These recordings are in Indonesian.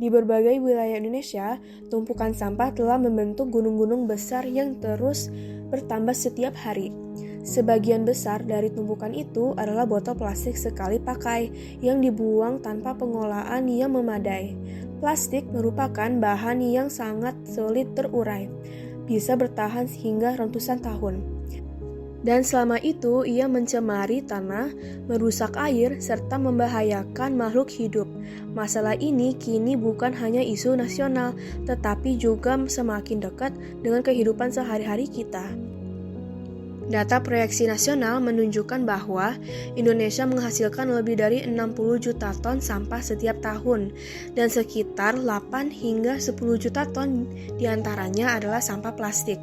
Di berbagai wilayah Indonesia, tumpukan sampah telah membentuk gunung-gunung besar yang terus bertambah setiap hari. Sebagian besar dari tumpukan itu adalah botol plastik sekali pakai yang dibuang tanpa pengolahan yang memadai. Plastik merupakan bahan yang sangat sulit terurai, bisa bertahan hingga ratusan tahun. Dan selama itu ia mencemari tanah, merusak air, serta membahayakan makhluk hidup. Masalah ini kini bukan hanya isu nasional, tetapi juga semakin dekat dengan kehidupan sehari-hari kita. Data proyeksi nasional menunjukkan bahwa Indonesia menghasilkan lebih dari 60 juta ton sampah setiap tahun, dan sekitar 8 hingga 10 juta ton diantaranya adalah sampah plastik.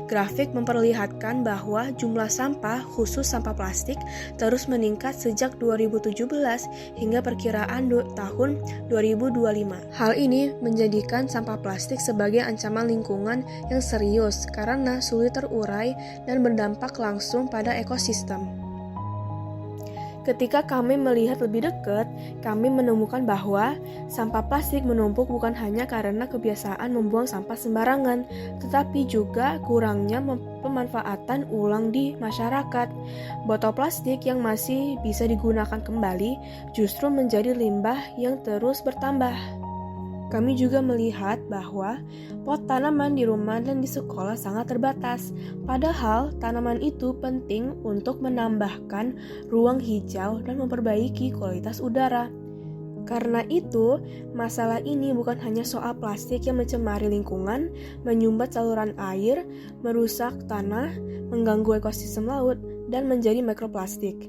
Grafik memperlihatkan bahwa jumlah sampah, khusus sampah plastik, terus meningkat sejak 2017 hingga perkiraan tahun 2025. Hal ini menjadikan sampah plastik sebagai ancaman lingkungan yang serius karena sulit terurai dan berdampak langsung pada ekosistem. Ketika kami melihat lebih dekat, kami menemukan bahwa sampah plastik menumpuk bukan hanya karena kebiasaan membuang sampah sembarangan, tetapi juga kurangnya pemanfaatan ulang di masyarakat. Botol plastik yang masih bisa digunakan kembali justru menjadi limbah yang terus bertambah. Kami juga melihat bahwa pot tanaman di rumah dan di sekolah sangat terbatas, padahal tanaman itu penting untuk menambahkan ruang hijau dan memperbaiki kualitas udara. Karena itu, masalah ini bukan hanya soal plastik yang mencemari lingkungan, menyumbat saluran air, merusak tanah, mengganggu ekosistem laut, dan menjadi mikroplastik,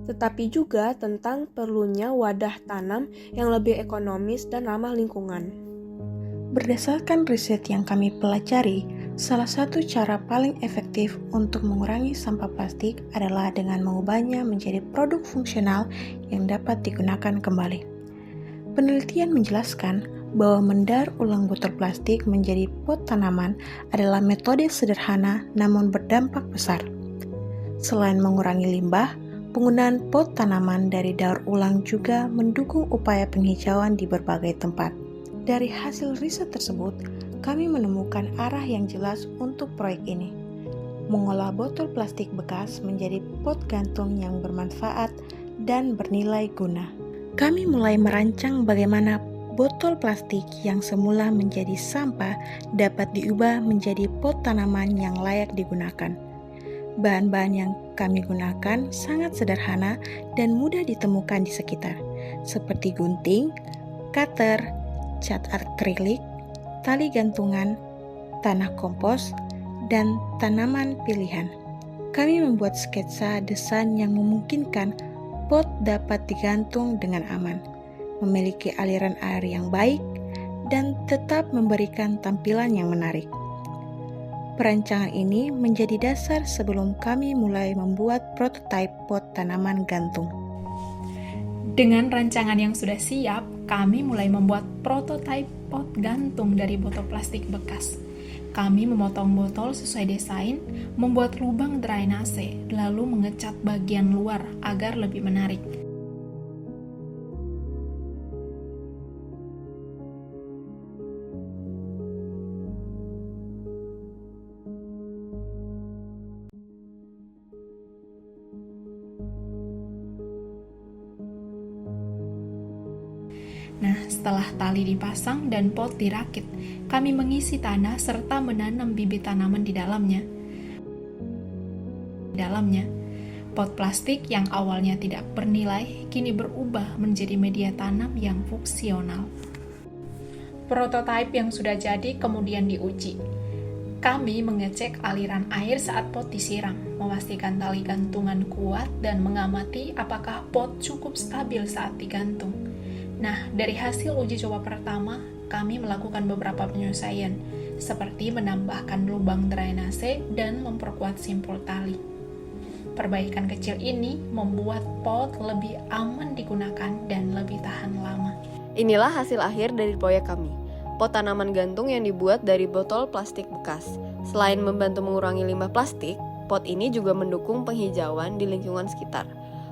tetapi juga tentang perlunya wadah tanam yang lebih ekonomis dan ramah lingkungan. Berdasarkan riset yang kami pelajari, salah satu cara paling efektif untuk mengurangi sampah plastik adalah dengan mengubahnya menjadi produk fungsional yang dapat digunakan kembali. Penelitian menjelaskan bahwa mendaur ulang botol plastik menjadi pot tanaman adalah metode sederhana namun berdampak besar. Selain mengurangi limbah, penggunaan pot tanaman dari daur ulang juga mendukung upaya penghijauan di berbagai tempat. Dari hasil riset tersebut, kami menemukan arah yang jelas untuk proyek ini. Mengolah botol plastik bekas menjadi pot gantung yang bermanfaat dan bernilai guna. Kami mulai merancang bagaimana botol plastik yang semula menjadi sampah dapat diubah menjadi pot tanaman yang layak digunakan. Bahan-bahan yang kami gunakan sangat sederhana dan mudah ditemukan di sekitar, seperti gunting, cutter, cat akrilik, tali gantungan, tanah kompos, dan tanaman pilihan. Kami membuat sketsa desain yang memungkinkan pot dapat digantung dengan aman, memiliki aliran air yang baik, dan tetap memberikan tampilan yang menarik. Perancangan ini menjadi dasar sebelum kami mulai membuat prototipe pot tanaman gantung. Dengan rancangan yang sudah siap, kami mulai membuat prototipe pot gantung dari botol plastik bekas. Kami memotong botol sesuai desain, membuat lubang drainase, lalu mengecat bagian luar agar lebih menarik. Nah, setelah tali dipasang dan pot dirakit, kami mengisi tanah serta menanam bibit tanaman di dalamnya. Pot plastik yang awalnya tidak bernilai, kini berubah menjadi media tanam yang fungsional. Prototipe yang sudah jadi kemudian diuji. Kami mengecek aliran air saat pot disiram, memastikan tali gantungan kuat, dan mengamati apakah pot cukup stabil saat digantung. Nah, dari hasil uji coba pertama, kami melakukan beberapa penyesuaian, seperti menambahkan lubang drainase dan memperkuat simpul tali. Perbaikan kecil ini membuat pot lebih aman digunakan dan lebih tahan lama. Inilah hasil akhir dari proyek kami, pot tanaman gantung yang dibuat dari botol plastik bekas. Selain membantu mengurangi limbah plastik, pot ini juga mendukung penghijauan di lingkungan sekitar.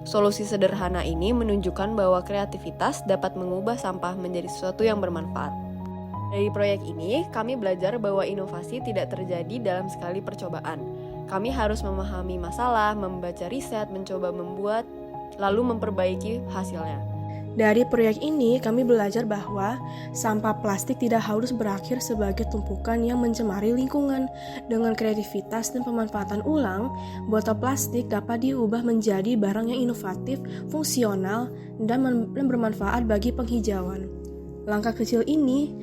Solusi sederhana ini menunjukkan bahwa kreativitas dapat mengubah sampah menjadi sesuatu yang bermanfaat. Dari proyek ini, kami belajar bahwa inovasi tidak terjadi dalam sekali percobaan. Kami harus memahami masalah, membaca riset, mencoba membuat, lalu memperbaiki hasilnya. Dari proyek ini, kami belajar bahwa sampah plastik tidak harus berakhir sebagai tumpukan yang mencemari lingkungan. Dengan kreativitas dan pemanfaatan ulang, botol plastik dapat diubah menjadi barang yang inovatif, fungsional, dan bermanfaat bagi penghijauan. Langkah kecil ini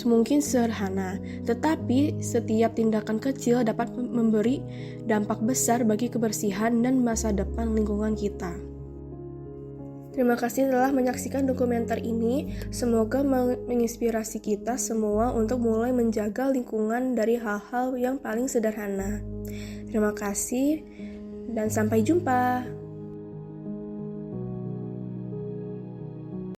mungkin sederhana, tetapi setiap tindakan kecil dapat memberi dampak besar bagi kebersihan dan masa depan lingkungan kita. Terima kasih telah menyaksikan dokumenter ini. Semoga menginspirasi kita semua untuk mulai menjaga lingkungan dari hal-hal yang paling sederhana. Terima kasih dan sampai jumpa.